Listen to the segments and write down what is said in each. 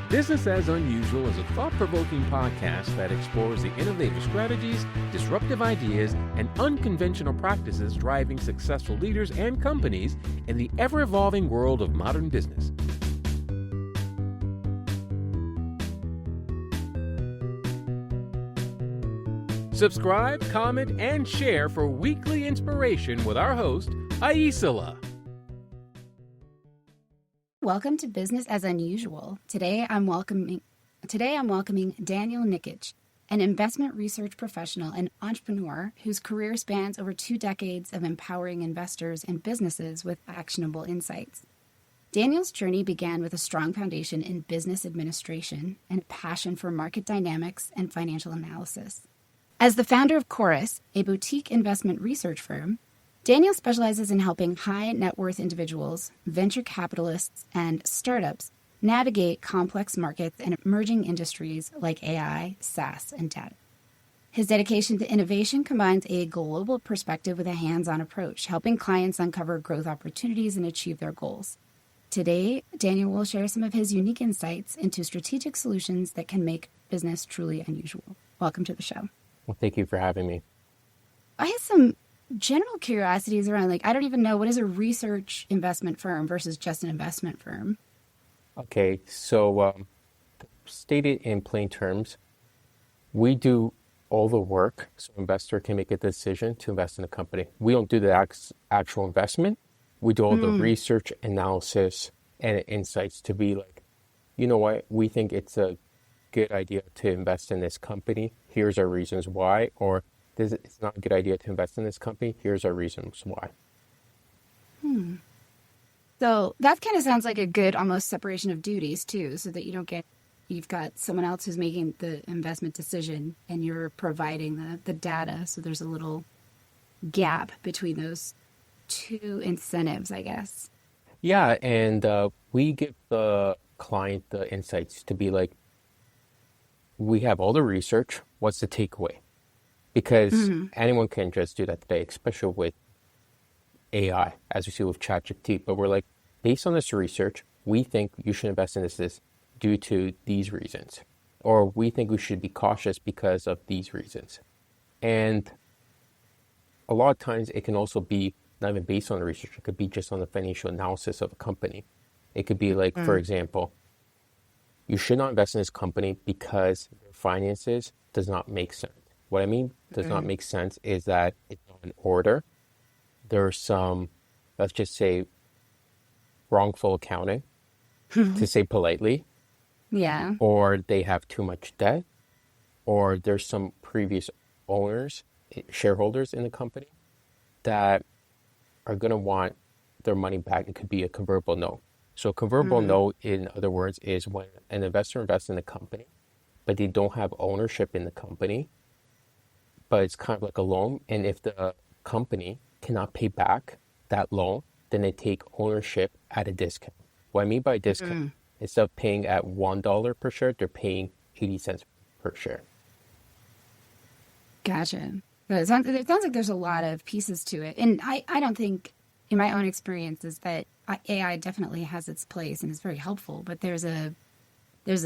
Business as Unusual is a thought-provoking podcast that explores the innovative strategies, disruptive ideas, and unconventional practices driving successful leaders and companies in the ever-evolving world of modern business. Subscribe, comment, and share for weekly inspiration with our host, Aicila. Welcome to Business as Unusual. Today I'm welcoming Daniel Nikic, an investment research professional and entrepreneur whose career spans over 2 decades of empowering investors and businesses with actionable insights. Daniel's journey began with a strong foundation in business administration and a passion for market dynamics and financial analysis. As the founder of Cohres, a boutique investment research firm, Daniel specializes in helping high net worth individuals, venture capitalists, and startups navigate complex markets and emerging industries like AI, SaaS, and data. His dedication to innovation combines a global perspective with a hands-on approach, helping clients uncover growth opportunities and achieve their goals. Today, Daniel will share some of his unique insights into strategic solutions that can make business truly unusual. Welcome to the show. Well, thank you for having me. I have some general curiosities around, I don't even know, what is a research investment firm versus just an investment firm? Okay, so stated in plain terms, we do all the work so an investor can make a decision to invest in a company. We don't do the actual investment. We do all the research, analysis, and insights to be like, you know what, we think it's a good idea to invest in this company. Here's our reasons why. Or it's not a good idea to invest in this company. Here's our reasons why. So that kind of sounds like a good almost separation of duties too, so that you've got someone else who's making the investment decision and you're providing the data. So there's a little gap between those two incentives, I guess. Yeah, and we give the client the insights to be like, we have all the research. What's the takeaway? Because anyone can just do that today, especially with AI, as we see with ChatGPT. But we're like, based on this research, we think you should invest in this due to these reasons. Or we think we should be cautious because of these reasons. And a lot of times it can also be not even based on the research. It could be just on the financial analysis of a company. It could be like, for example, you should not invest in this company because their finances does not make sense. What I mean does not make sense is that it's not in order. There's some, let's just say, wrongful accounting, to say politely. Yeah. Or they have too much debt, or there's some previous owners, shareholders in the company that are going to want their money back. It could be a convertible note. So a convertible note, in other words, is when an investor invests in a company, but they don't have ownership in the company, but it's kind of like a loan. And if the company cannot pay back that loan, then they take ownership at a discount. What I mean by discount, instead of paying at $1 per share, they're paying 80 cents per share. Gotcha. It sounds like there's a lot of pieces to it. And I don't think, in my own experience, is that AI definitely has its place and is very helpful, but there's a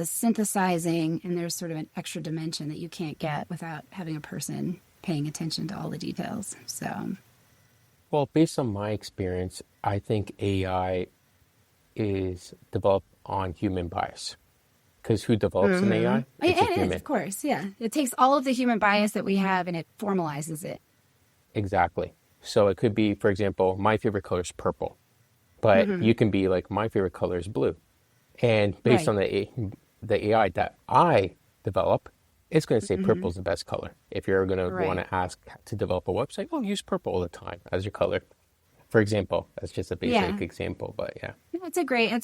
synthesizing and there's sort of an extra dimension that you can't get without having a person paying attention to all the details. So, well, based on my experience, I think AI is developed on human bias. Because who develops an AI? It's a human. Of course, yeah. It takes all of the human bias that we have and it formalizes it. Exactly. So it could be, for example, my favorite color is purple, but you can be like, my favorite color is blue. And based on the AI that I develop, it's going to say purple is the best color. If you're going to want to ask to develop a website, use purple all the time as your color. For example, that's just a basic example, but yeah. It's a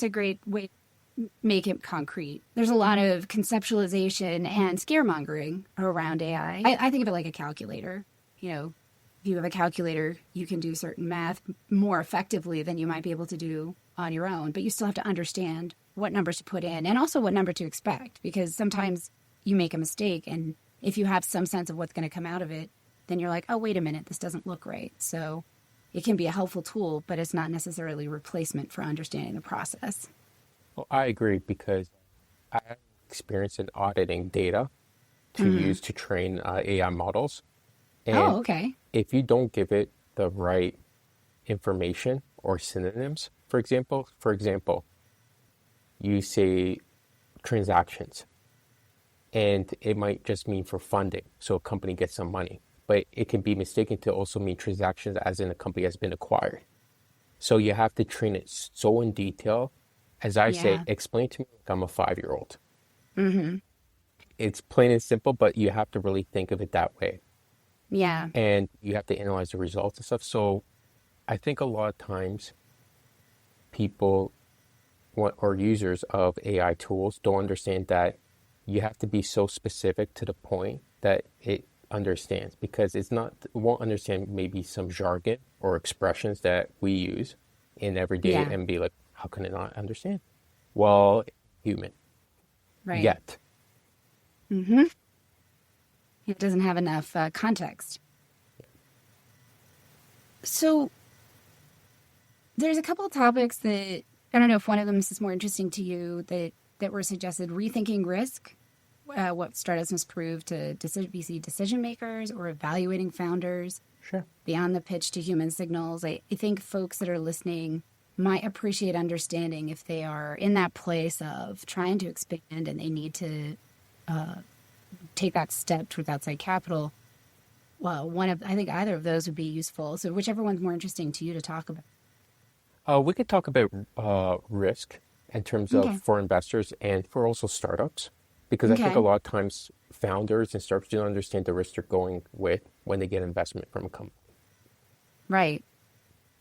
great way to make it concrete. There's a lot of conceptualization and scaremongering around AI. I think of it like a calculator. If you have a calculator, you can do certain math more effectively than you might be able to do on your own, but you still have to understand what numbers to put in and also what number to expect, because sometimes you make a mistake, and if you have some sense of what's going to come out of it, then you're like, oh, wait a minute, this doesn't look right. So it can be a helpful tool, but it's not necessarily a replacement for understanding the process. Well, I agree, because I have experience in auditing data to use to train AI models. And Oh, okay. if you don't give it the right information or synonyms, for example, you say transactions, and it might just mean for funding, so a company gets some money, but it can be mistaken to also mean transactions as in a company has been acquired. So you have to train it so in detail. As I say, Yeah. explain to me like I'm a 5-year-old. It's plain and simple, but you have to really think of it that way. Yeah. And you have to analyze the results and stuff. So I think a lot of times people or users of AI tools don't understand that you have to be so specific to the point that it understands, because it won't understand maybe some jargon or expressions that we use in everyday Yeah. and be like, how can it not understand? Well, human Right. yet. It doesn't have enough context. So there's a couple of topics that I don't know if one of them is more interesting to you that were suggested. Rethinking risk, what startups must prove to VC decision makers, or evaluating founders Sure. beyond the pitch to human signals. I think folks that are listening might appreciate understanding if they are in that place of trying to expand and they need to take that step towards outside capital. Well, I think either of those would be useful. So whichever one's more interesting to you to talk about. We could talk about risk in terms of Okay. for investors and for also startups, because I think a Okay. lot of times founders and startups don't understand the risk they're going with when they get investment from a company. Right.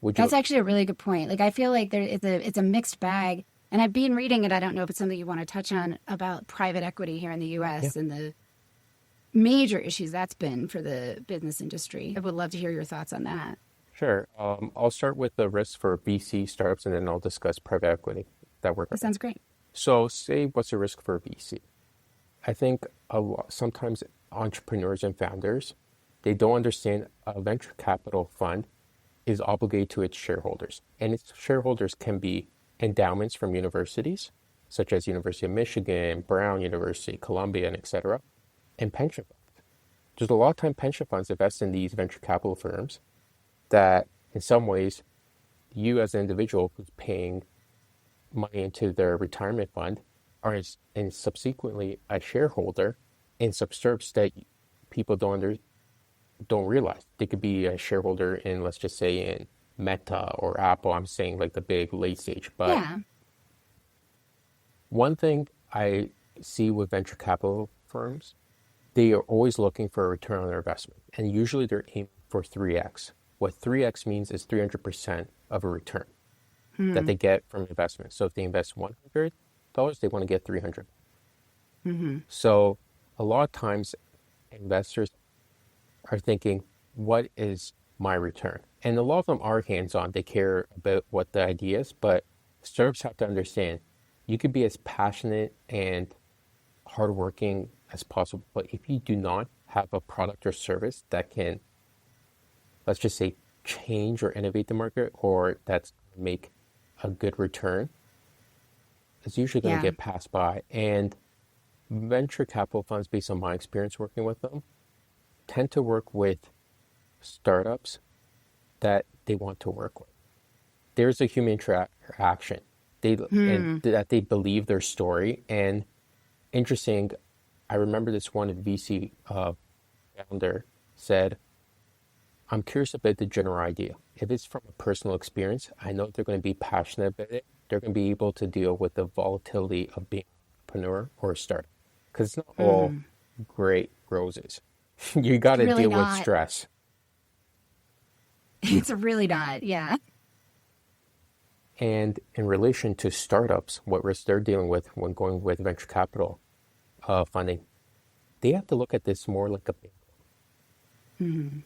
Would That's you? actually a really good point. Like I feel like it's a mixed bag. And I've been reading it. I don't know if it's something you want to touch on about private equity here in the Yeah, US and the major issues that's been for the business industry. I would love to hear your thoughts on that. sure. I'll start with the risk for VC startups, and then I'll discuss private equity that work. That sounds great. So, say what's the risk for VC? I think sometimes entrepreneurs and founders, they don't understand a venture capital fund is obligated to its shareholders, and its shareholders can be endowments from universities, such as University of Michigan, Brown University, Columbia, and etc., and pension funds. There's a lot of time pension funds invest in these venture capital firms that, in some ways, you as an individual who's paying money into their retirement fund are and subsequently a shareholder in subserves that people don't realize. They could be a shareholder in, let's just say, in Meta or Apple. I'm saying like the big late stage. But Yeah. one thing I see with venture capital firms, they are always looking for a return on their investment. And usually they're aiming for 3x. What 3x means is 300% of a return that they get from investment. So if they invest $100, they want to get 300. So a lot of times investors are thinking, what is my return? And a lot of them are hands-on. They care about what the idea is, but startups have to understand you could be as passionate and hardworking as possible, but if you do not have a product or service that can, let's just say, change or innovate the market, or that's make a good return, it's usually going to Yeah. get passed by. And venture capital funds, based on my experience working with them, tend to work with startups that they want to work with. There's a human interaction. And that they believe their story. And interesting, I remember this one VC founder said, I'm curious about the general idea. If it's from a personal experience, I know they're going to be passionate about it. They're going to be able to deal with the volatility of being an entrepreneur or a startup. Because it's not all great roses. You got It's to really deal with not. stress. It's really not. Yeah. And in relation to startups, what risk they're dealing with when going with venture capital funding, they have to look at this more like a bingo.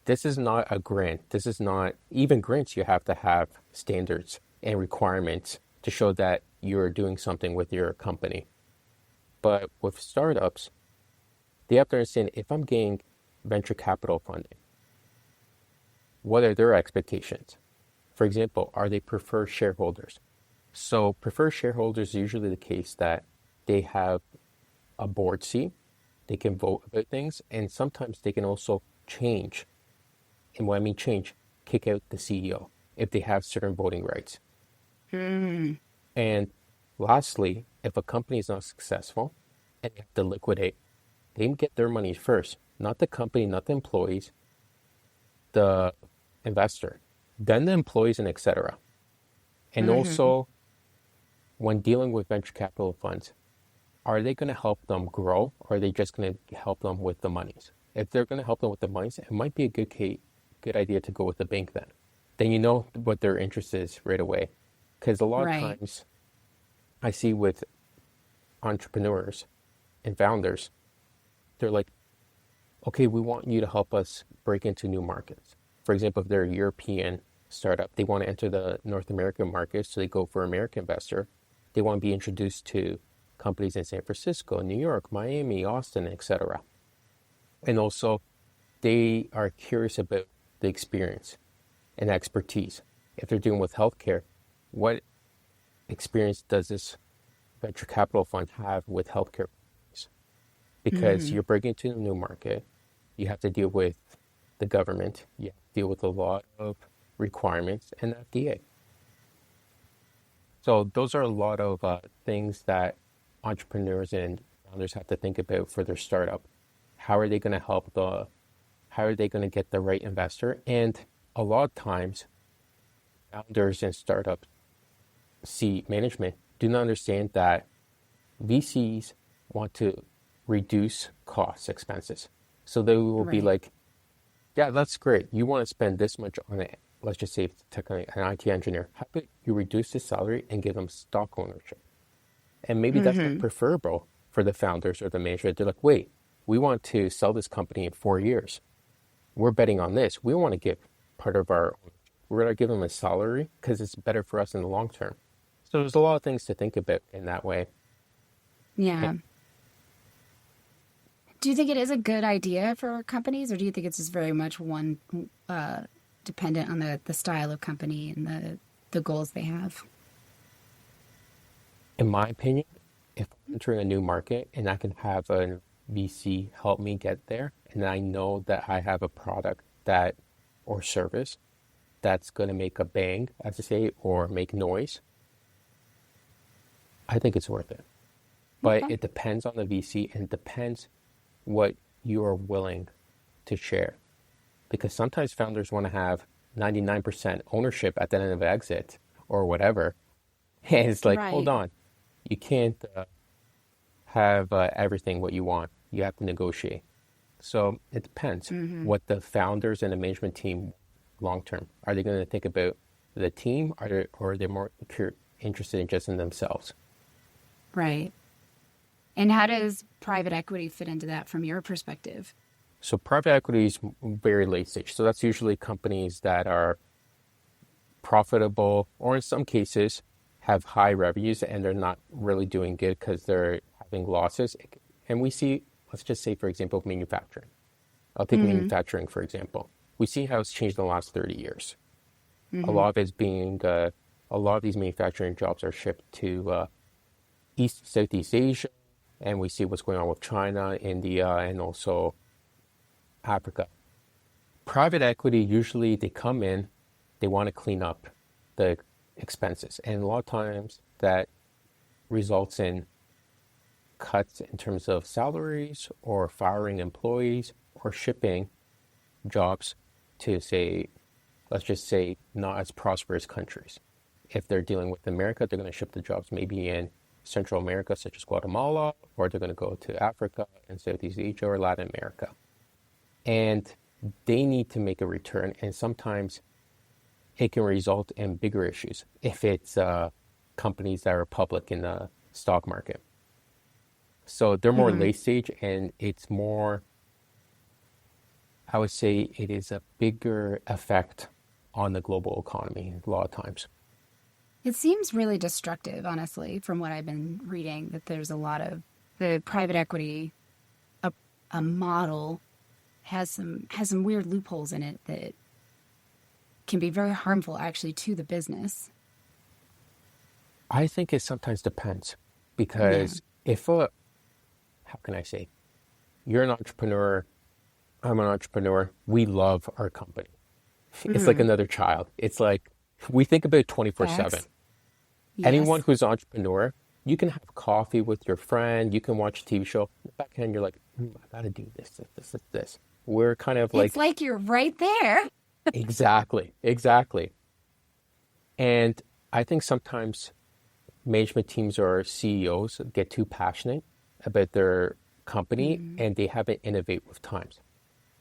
This is not a grant. This is not, even grants, you have to have standards and requirements to show that you're doing something with your company. But with startups, they have to understand, if I'm getting venture capital funding, what are their expectations? For example, are they preferred shareholders? So preferred shareholders is usually the case that they have a board seat, they can vote about things, and sometimes they can also change. And when I mean change, kick out the CEO if they have certain voting rights. And lastly, if a company is not successful and they have to liquidate, they get their money first, not the company, not the employees, the investor, then the employees, and etc. And also, when dealing with venture capital funds, are they going to help them grow, or are they just going to help them with the monies? If they're going to help them with the monies, it might be a good idea to go with the bank then. Then you know what their interest is right away. Because a lot of times I see with entrepreneurs and founders, they're like, okay, we want you to help us break into new markets. For example, if they're a European startup, they want to enter the North American market, so they go for American investor. They want to be introduced to companies in San Francisco, New York, Miami, Austin, etc. And also, they are curious about the experience and expertise. If they're dealing with healthcare, what experience does this venture capital fund have with healthcare companies? Because you're breaking into a new market, you have to deal with the government, you have to deal with a lot of requirements and FDA. So those are a lot of things that entrepreneurs and founders have to think about for their startup. How are they going to how are they going to get the right investor? And a lot of times, founders and startup management do not understand that VCs want to reduce costs, expenses. So they will be like, yeah, that's great. You want to spend this much on it. Let's just say technically an IT engineer. How about you reduce the salary and give them stock ownership? And maybe that's not preferable for the founders or the manager. They're like, wait, we want to sell this company in 4 years. We're betting on this. We want to give part of we're going to give them a salary because it's better for us in the long term. So there's a lot of things to think about in that way. Yeah. Do you think it is a good idea for companies, or do you think it's just very much one dependent on the style of company and the goals they have? In my opinion, if I'm entering a new market and I can have a VC help me get there, and I know that I have a product or service that's going to make a bang, as I say, or make noise, I think it's worth it. But it depends on the VC, and it depends what you are willing to share. Because sometimes founders want to have 99% ownership at the end of exit or whatever. And it's like, hold on, you can't have everything what you want. You have to negotiate. So it depends what the founders and the management team long term. Are they going to think about the team, or are they more interested in just in themselves? Right. And how does private equity fit into that from your perspective? So private equity is very late stage. So that's usually companies that are profitable, or in some cases have high revenues and they're not really doing good because they're having losses. And we see, let's just say, for example, manufacturing. I'll take manufacturing, for example. We see how it's changed in the last 30 years. A lot of it's being, a lot of these manufacturing jobs are shipped to Southeast Asia, and we see what's going on with China, India, and also Africa. Private equity, usually they come in, they want to clean up the expenses. And a lot of times that results in cuts in terms of salaries, or firing employees, or shipping jobs to, say, let's just say, not as prosperous countries. If they're dealing with America, they're going to ship the jobs maybe in Central America, such as Guatemala, or they're going to go to Africa and Southeast Asia or Latin America. And they need to make a return, and sometimes it can result in bigger issues if it's companies that are public in the stock market. So they're more late stage, and it's more, I would say it is a bigger effect on the global economy a lot of times. It seems really destructive, honestly, from what I've been reading, that there's a lot of the private equity, a model has some weird loopholes in it that can be very harmful actually to the business. I think it sometimes depends, because if how can I say, you're an entrepreneur, I'm an entrepreneur, we love our company. It's like another child. It's like we think about it 24/7. Facts. Yes. Anyone who's an entrepreneur, you can have coffee with your friend, you can watch a TV show. Backhand, you're like, I gotta do this. We're kind of like, It's like you're right there. exactly, exactly. And I think sometimes management teams or CEOs get too passionate about their company and they haven't innovate with times.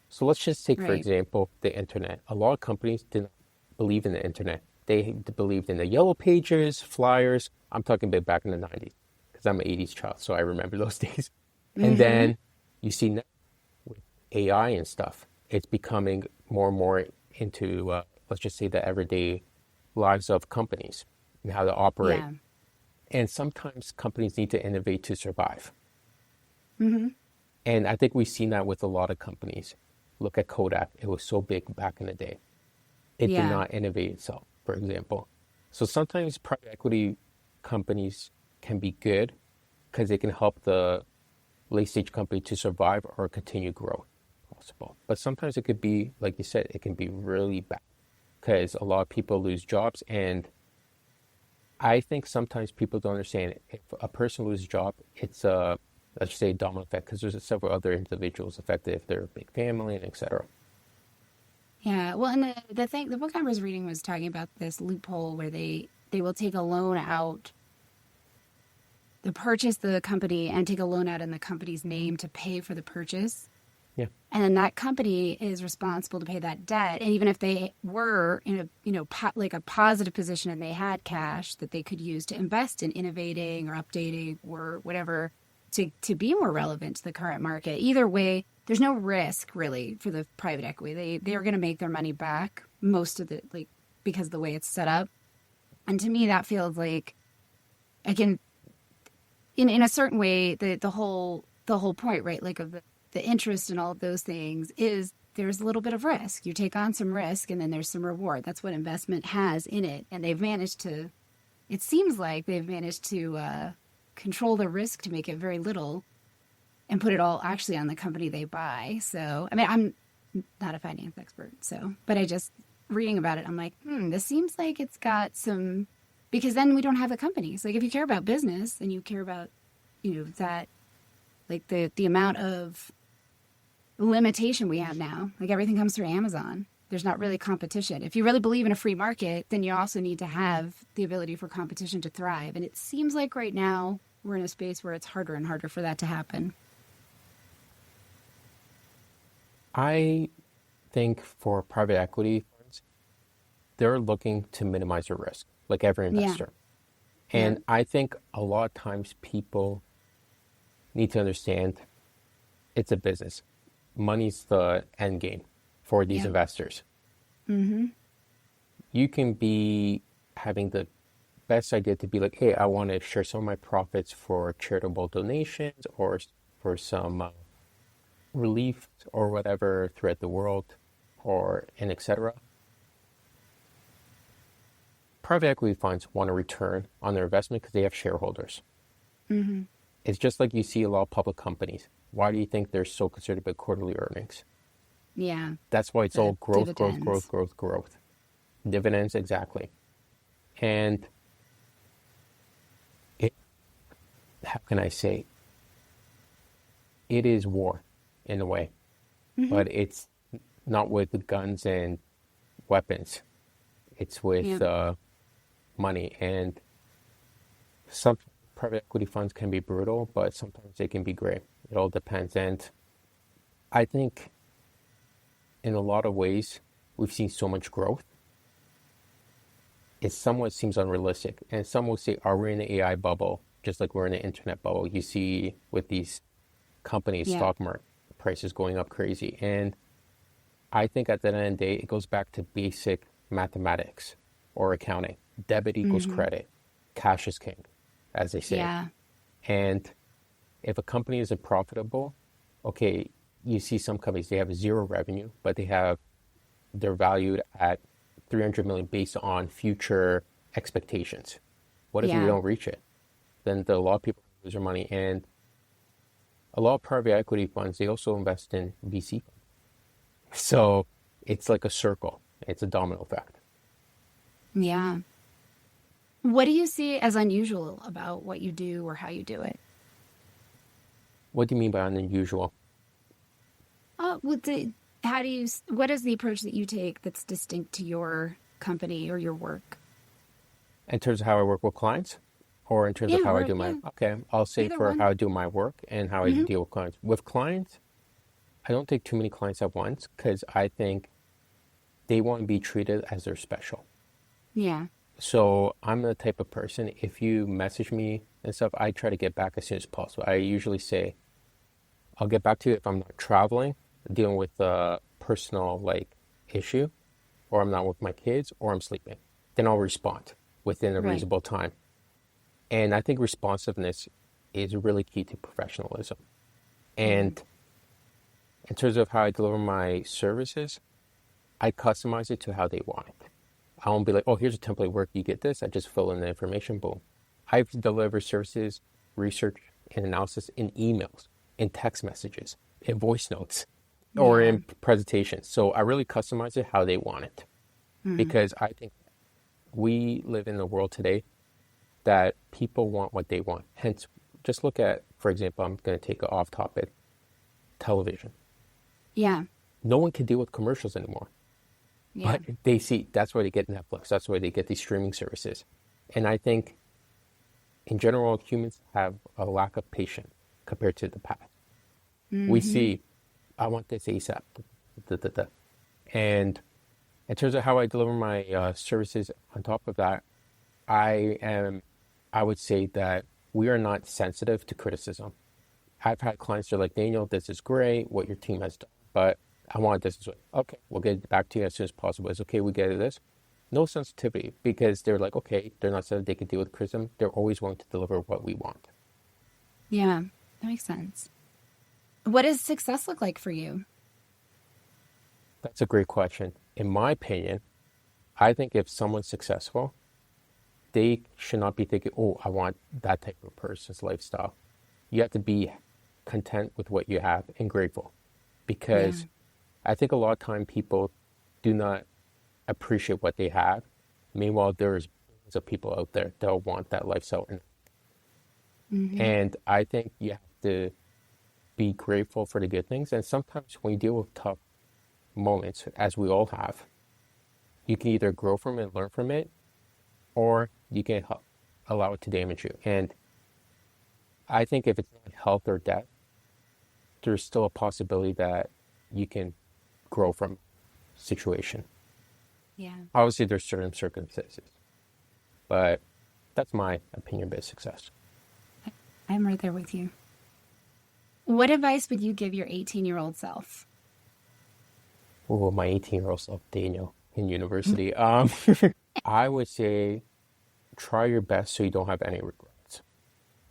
So let's just take, for Right. example, the internet. A lot of companies didn't believe in the internet. They believed in the yellow pages, flyers. I'm talking about back in the 90s because I'm an 80s child, so I remember those days. And then you see now with AI and stuff, it's becoming more and more into, let's just say, the everyday lives of companies and how to operate. Yeah. And sometimes companies need to innovate to survive. And I think we've seen that with a lot of companies. Look at Kodak. It was so big back in the day. It did Yeah. not innovate itself, for example. So sometimes private equity companies can be good because they can help the late stage company to survive or continue growth possible. But sometimes it could be, like you said, it can be really bad because a lot of people lose jobs. And I think sometimes people don't understand it. If a person loses a job, it's a, let's say, domino effect because there's several other individuals affected if they're a big family and et cetera. Yeah. Well, and the book I was reading was talking about this loophole where they will take a loan out, to purchase the company and take a loan out in the company's name to pay for the purchase. Yeah. And then that company is responsible to pay that debt. And even if they were in like a positive position and they had cash that they could use to invest in innovating or updating or whatever to be more relevant to the current market. Either way, there's no risk really for the private equity. They are going to make their money back most of the, like, because of the way it's set up. And to me, that feels like, again, in a certain way, the whole point, right? Like of the interest in all of those things is there's a little bit of risk. You take on some risk and then there's some reward. That's what investment has in it. And they've managed to, it seems like they've managed to control the risk to make it very little and put it all actually on the company they buy. So, I mean, I'm not a finance expert, so, but I just reading about it, I'm like, this seems like it's got some, because then we don't have the companies. Like if you care about business and you care about, that, like the amount of limitation we have now, like everything comes through Amazon. There's not really competition. If you really believe in a free market, then you also need to have the ability for competition to thrive. And it seems like right now we're in a space where it's harder and harder for that to happen. I think for private equity funds, they're looking to minimize their risk, like every investor. And I think a lot of times people need to understand it's a business. Money's the end game for these investors. You can be having the best idea to be like, hey, I want to share some of my profits for charitable donations or for some relief or whatever throughout the world or and etc. Private equity funds want a return on their investment because they have shareholders. It's just like you see a lot of public companies. Why do you think they're so concerned about quarterly earnings? Yeah. That's why it's all growth, Dividends. growth. Dividends, exactly. And it, how can I say? It is war in a way, but it's not with guns and weapons. It's with money. And some private equity funds can be brutal, but sometimes they can be great. It all depends. And I think in a lot of ways, we've seen so much growth. It somewhat seems unrealistic. And some will say, are we in an AI bubble? Just like we're in an internet bubble. You see with these companies, stock market prices going up crazy. And I think at the end of the day, it goes back to basic mathematics or accounting. Debit equals credit. Cash is king, as they say. Yeah. And if a company isn't profitable, okay, you see some companies, they have zero revenue, but they're valued at 300 million based on future expectations. What if you don't reach it? Then a lot of people lose their money. And a lot of private equity funds, they also invest in VC funds. So it's like a circle. It's a domino effect. Yeah. What do you see as unusual about what you do or how you do it? What do you mean by unusual? What is the approach that you take that's distinct to your company or your work? In terms of how I work with clients, or in terms of how I do my, okay, I'll say Either for one. how I do my work and how I Mm-hmm. deal with clients. With clients, I don't take too many clients at once because I think they want to be treated as they're special. Yeah. So I'm the type of person, if you message me and stuff, I try to get back as soon as possible. I usually say, I'll get back to you if I'm not traveling, dealing with a personal issue, or I'm not with my kids, or I'm sleeping. Then I'll respond within a Right. reasonable time. And I think responsiveness is really key to professionalism. Mm-hmm. And in terms of how I deliver my services, I customize it to how they want it. I won't be like, oh, here's a template work, you get this. I just fill in the information, boom. I've delivered services, research, and analysis in emails, in text messages, in voice notes, or Yeah. in presentations. So I really customize it how they want it. Mm-hmm. Because I think we live in a world today that people want what they want. Hence, just look at, for example, I'm going to take it off topic, television. Yeah. No one can deal with commercials anymore. Yeah. But they see, that's why they get Netflix. That's why they get these streaming services. And I think, in general, humans have a lack of patience compared to the past. We Mm-hmm. see, I want this ASAP. Da, da, da. And in terms of how I deliver my services, on top of that, I would say that we are not sensitive to criticism. I've had clients that are like, Daniel, this is great, what your team has done, but I want this way. Okay, we'll get back to you as soon as possible. It's okay, we get this. No sensitivity, because they're like, okay, they're not sensitive, they can deal with criticism. They're always willing to deliver what we want. Yeah. That makes sense. What does success look like for you? That's a great question. In my opinion, I think if someone's successful, they should not be thinking, oh, I want that type of person's lifestyle. You have to be content with what you have and grateful. Yeah. Because I think a lot of time people do not appreciate what they have. Meanwhile, there's billions of people out there that want that lifestyle. Mm-hmm. And I think you have to be grateful for the good things. And sometimes when you deal with tough moments, as we all have, you can either grow from it, learn from it, or you can allow it to damage you. And I think if it's not health or death, there's still a possibility that you can grow from situation. Yeah. Obviously, there's certain circumstances, but that's my opinion-based success. I'm right there with you. What advice would you give your 18-year-old self? Oh, my 18-year-old self, Daniel, in university. I would say try your best so you don't have any regrets.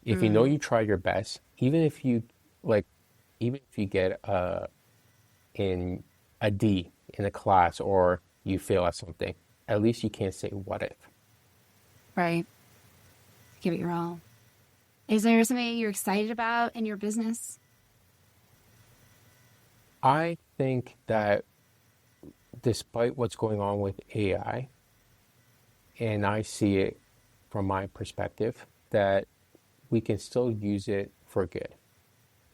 If you know you try your best, even if you get in a D in a class or you fail at something, at least you can't say what if. Right. Give it your all. Is there something you're excited about in your business? I think that despite what's going on with AI, and I see it from my perspective, that we can still use it for good.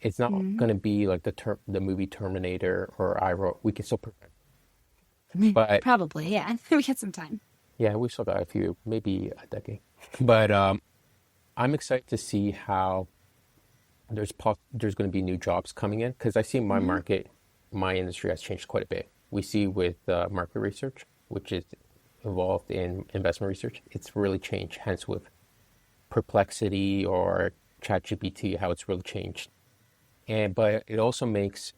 It's not going to be like the movie Terminator or iRobot. We can still prevent it. But Probably, yeah. We get some time. yeah, we still got a few, maybe a decade. But I'm excited to see how there's going to be new jobs coming in, because I see my market, my industry has changed quite a bit. We see with market research, which is involved in investment research, it's really changed. Hence with Perplexity or ChatGPT, how it's really changed. But it also makes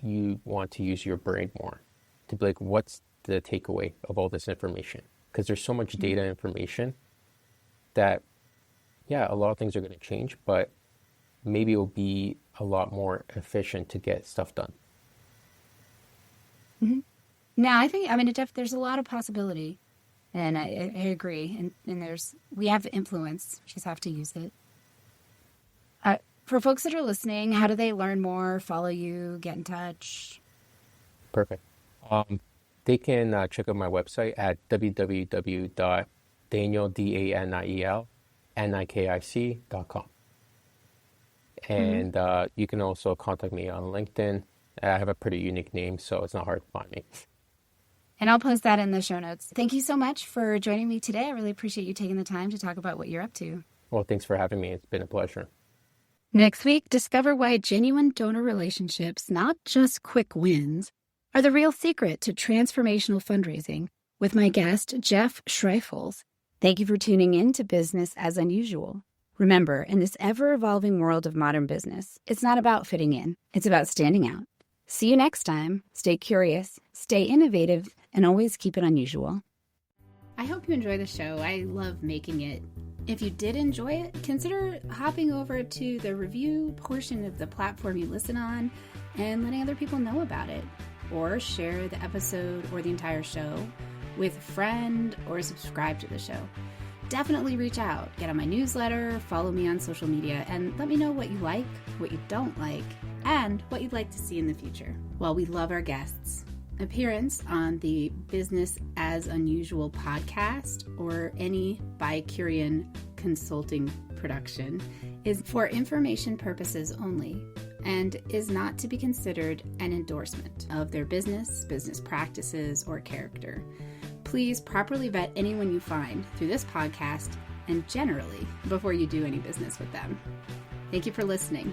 you want to use your brain more to be like, what's the takeaway of all this information? Because there's so much data information that, yeah, a lot of things are going to change, but maybe it'll be a lot more efficient to get stuff done. Now, I think, there's a lot of possibility, and I agree. And we have the influence. We just have to use it. For folks that are listening, how do they learn more, follow you, get in touch? Perfect. They can check out my website at www.danielnikic.com. And you can also contact me on LinkedIn. I have a pretty unique name, so it's not hard to find me. And I'll post that in the show notes. Thank you so much for joining me today. I really appreciate you taking the time to talk about what you're up to. Well, thanks for having me. It's been a pleasure. Next week, discover why genuine donor relationships, not just quick wins, are the real secret to transformational fundraising with my guest, Jeff Schreifels. Thank you for tuning in to Business as Unusual. Remember, in this ever-evolving world of modern business, it's not about fitting in. It's about standing out. See you next time. Stay curious, stay innovative, and always keep it unusual. I hope you enjoy the show. I love making it. If you did enjoy it, consider hopping over to the review portion of the platform you listen on and letting other people know about it. Or share the episode or the entire show with a friend or subscribe to the show. Definitely reach out, get on my newsletter, follow me on social media, and let me know what you like, what you don't like, and what you'd like to see in the future. Well, we love our guests. Appearance on the Business as Unusual podcast or any Bicurean consulting production is for information purposes only and is not to be considered an endorsement of their business practices, or character. Please properly vet anyone you find through this podcast and generally before you do any business with them. Thank you for listening.